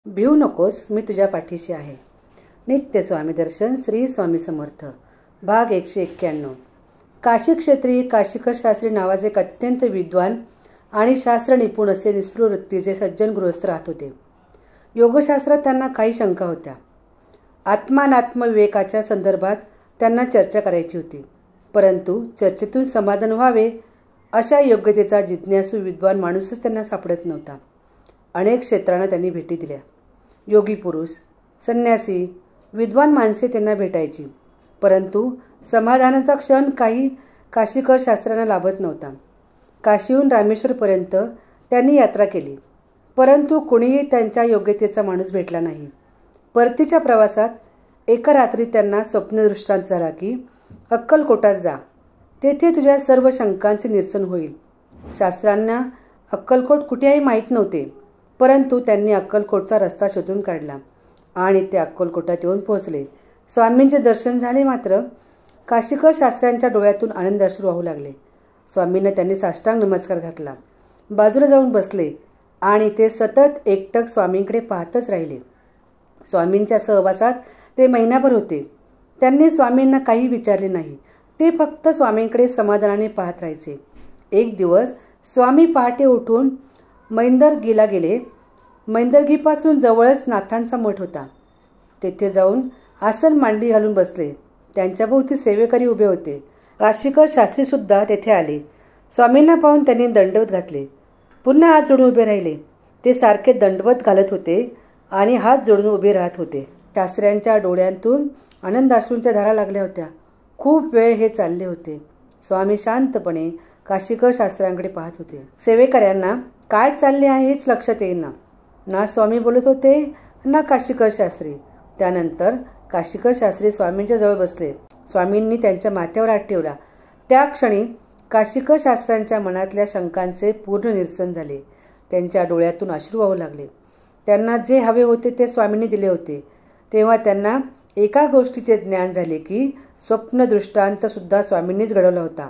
भिवू नकोस, मी तुझ्या पाठीशी आहे. नित्य स्वामी दर्शन श्री स्वामी समर्थ. भाग 191. काशी क्षेत्री काशीकर शास्त्री नावाचे एक अत्यंत विद्वान आणि शास्त्र निपुण असे निस्पृह वृत्तीचे सज्जन गृहस्थ राहत होते. योगशास्त्रात त्यांना काही शंका होत्या. आत्मानात्मविवेकाच्या संदर्भात त्यांना चर्चा करायची होती. परंतु चर्चेतून समाधान व्हावे अशा योग्यतेचा जिज्ञासू विद्वान माणूसच त्यांना सापडत नव्हता. अनेक क्षेत्रांना त्यांनी भेटी दिल्या. योगी पुरुष, संन्यासी, विद्वान माणसे त्यांना भेटायची. परंतु समाधानाचा क्षण काही काशीकर शास्त्रांना लाभत नव्हता. काशीहून रामेश्वरपर्यंत त्यांनी यात्रा केली, परंतु कोणीही त्यांच्या योग्यतेचा माणूस भेटला नाही. परतीच्या प्रवासात एका रात्री त्यांना स्वप्नदृष्टांत झाला की अक्कलकोटात जा, तेथे तुझ्या सर्व शंकांचे निरसन होईल. शास्त्रांना अक्कलकोट कुठेही माहीत नव्हते, परंतु त्यांनी अक्कलकोटचा रस्ता शोधून काढला आणि ते अक्कलकोटात येऊन पोहोचले. स्वामींचे दर्शन झाले, मात्र काशीकर शास्त्र्यांच्या डोळ्यातून आनंदाश्रू वाहू लागले. स्वामींना त्यांनी साष्टांग नमस्कार घातला, बाजूला जाऊन बसले आणि ते सतत एकटक स्वामींकडे पाहतच राहिले. स्वामींच्या सहवासात ते महिनाभर होते. त्यांनी स्वामींना काही विचारले नाही. ते फक्त स्वामींकडे समाधानाने पाहत राहायचे. एक दिवस स्वामी पहाटे उठून मैंदरगीला गेले. मैंदरगीपासून जवळच नाथांचा मठ होता. तेथे जाऊन आसन मांडी घालून बसले. त्यांच्या भोवती सेवेकरी उभे होते. काशीकर शास्त्री सुद्धा तेथे आले. स्वामींना पाहून त्यांनी दंडवत घातले. पुन्हा हात जोडून उभे राहिले. ते सारखे दंडवत घालत होते आणि हात जोडून उभे राहत होते. शास्त्र्यांच्या डोळ्यांतून आनंदाश्रूंच्या धारा लागल्या होत्या. खूप वेळ हे चालले होते. स्वामी शांतपणे काशीकर शास्त्र्यांकडे पाहत होते. सेवेकऱ्यांना काय चालले आहे हेच लक्षात येईना. ना स्वामी बोलत होते ना काशीकर शास्त्री. त्यानंतर काशीकर शास्त्री स्वामींच्या जवळ बसले. स्वामींनी त्यांच्या माथ्यावर हात ठेवला. त्या क्षणी काशीकर शास्त्र्यांच्या मनातल्या शंकांचे पूर्ण निरसन झाले. त्यांच्या डोळ्यातून अश्रू वाहू लागले. त्यांना जे हवे होते ते स्वामींनी दिले होते. तेव्हा त्यांना एका गोष्टीचे ज्ञान झाले की स्वप्न दृष्टांत सुद्धा स्वामींनीच घडवला होता.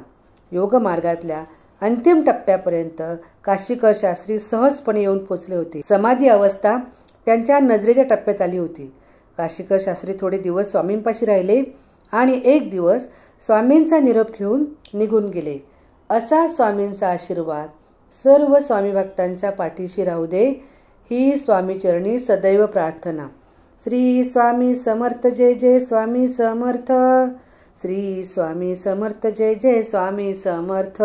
योग मार्गातल्या अंतिम टप्प्यापर्यंत काशीकर शास्त्री सहजपणे येऊन पोचले होते. समाधी अवस्था त्यांच्या नजरेच्या टप्प्यात आली होती. काशीकर शास्त्री थोडे दिवस स्वामींपाशी राहिले आणि एक दिवस स्वामींचा निरोप घेऊन निघून गेले. असा स्वामींचा आशीर्वाद सर्व स्वामी भक्तांच्या पाठीशी राहू दे, ही स्वामीचरणी सदैव प्रार्थना. श्री स्वामी समर्थ. जय जय स्वामी समर्थ. श्री स्वामी समर्थ. जय जय स्वामी समर्थ.